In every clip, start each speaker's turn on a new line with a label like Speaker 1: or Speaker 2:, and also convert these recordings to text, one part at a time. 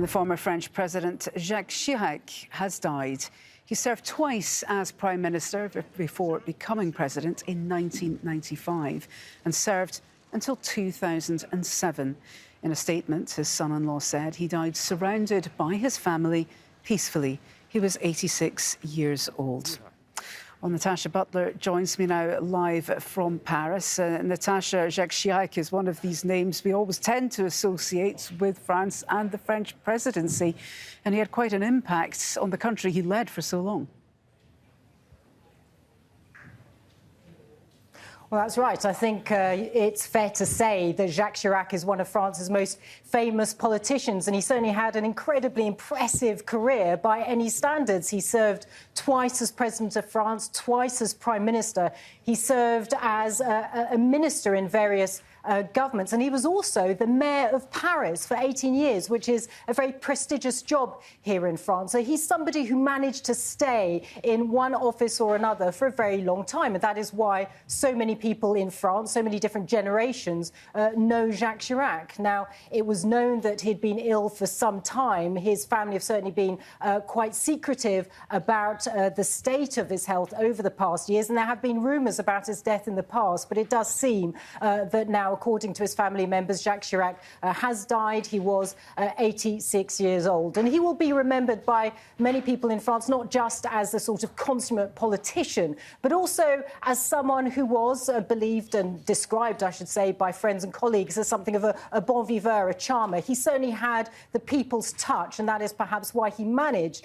Speaker 1: And the former French President Jacques Chirac has died. He served twice as Prime Minister before becoming President in 1995 and served until 2007. In a statement, his son-in-law said he died surrounded by his family peacefully. He was 86 years old. Well, Natasha Butler joins me now live from Paris. Natasha, Jacques Chirac is one of these names we always tend to associate with France and the French presidency. And he had quite an impact on the country he led for so long.
Speaker 2: Well, that's right. I think it's fair to say that Jacques Chirac is one of France's most famous politicians, and he certainly had an incredibly impressive career by any standards. He served twice as President of France, twice as Prime Minister. He served as a minister in various governments, and he was also the mayor of Paris for 18 years, which is a very prestigious job here in France. So he's somebody who managed to stay in one office or another for a very long time, and that is why so many people in France, so many different generations, know Jacques Chirac. Now, it was known that he'd been ill for some time. His family have certainly been quite secretive about the state of his health over the past years, and there have been rumours about his death in the past, but it does seem that now, according to his family members, Jacques Chirac has died. He was 86 years old. And he will be remembered by many people in France, not just as a sort of consummate politician, but also as someone who was believed and described, I should say, by friends and colleagues as something of a bon vivant, a charmer. He certainly had the people's touch, and that is perhaps why he managed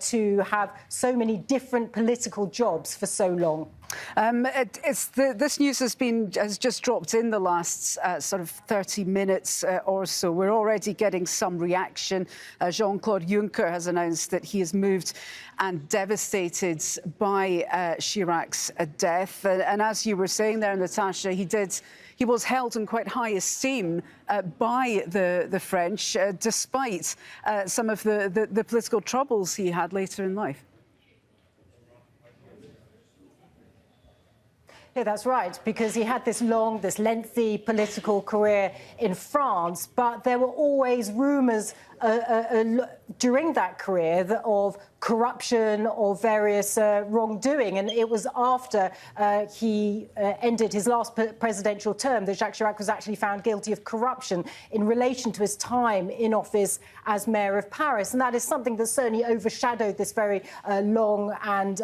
Speaker 2: to have so many different political jobs for so long.
Speaker 1: This news has just dropped in the last sort of 30 minutes or so. We're already getting some reaction. Jean-Claude Juncker has announced that he is moved and devastated by Chirac's death. And as you were saying there, Natasha, he was held in quite high esteem by the French, despite some of the political troubles he had later in life.
Speaker 2: Yeah, that's right, because he had this lengthy political career in France, but there were always rumours during that career of corruption or various wrongdoing. And it was after he ended his last presidential term that Jacques Chirac was actually found guilty of corruption in relation to his time in office as mayor of Paris. And that is something that certainly overshadowed this very long and,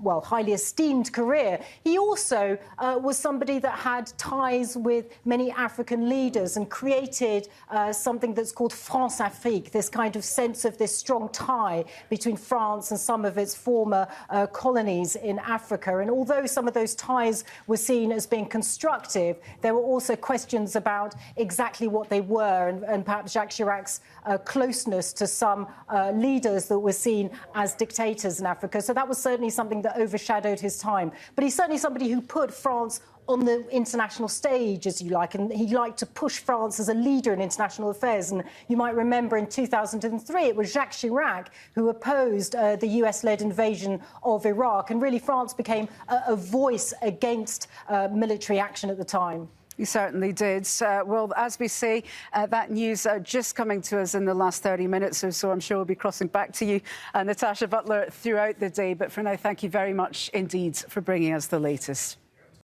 Speaker 2: well, highly esteemed career. He also was somebody that had ties with many African leaders and created something that's called France-Afrique, this kind of sense of this strong tie between France and some of its former colonies in Africa. And although some of those ties were seen as being constructive, there were also questions about exactly what they were, and perhaps Jacques Chirac's closeness to some leaders that were seen as dictators in Africa. So that was certainly something that overshadowed his time. But he's certainly somebody who put France on the international stage, as you like, and he liked to push France as a leader in international affairs. And you might remember in 2003, it was Jacques Chirac who opposed the US-led invasion of Iraq, and really France became a voice against military action at the time.
Speaker 1: He certainly did. Well, as we say, that news just coming to us in the last 30 minutes or so. I'm sure we'll be crossing back to you, Natasha Butler, throughout the day. But for now, thank you very much indeed for bringing us the latest.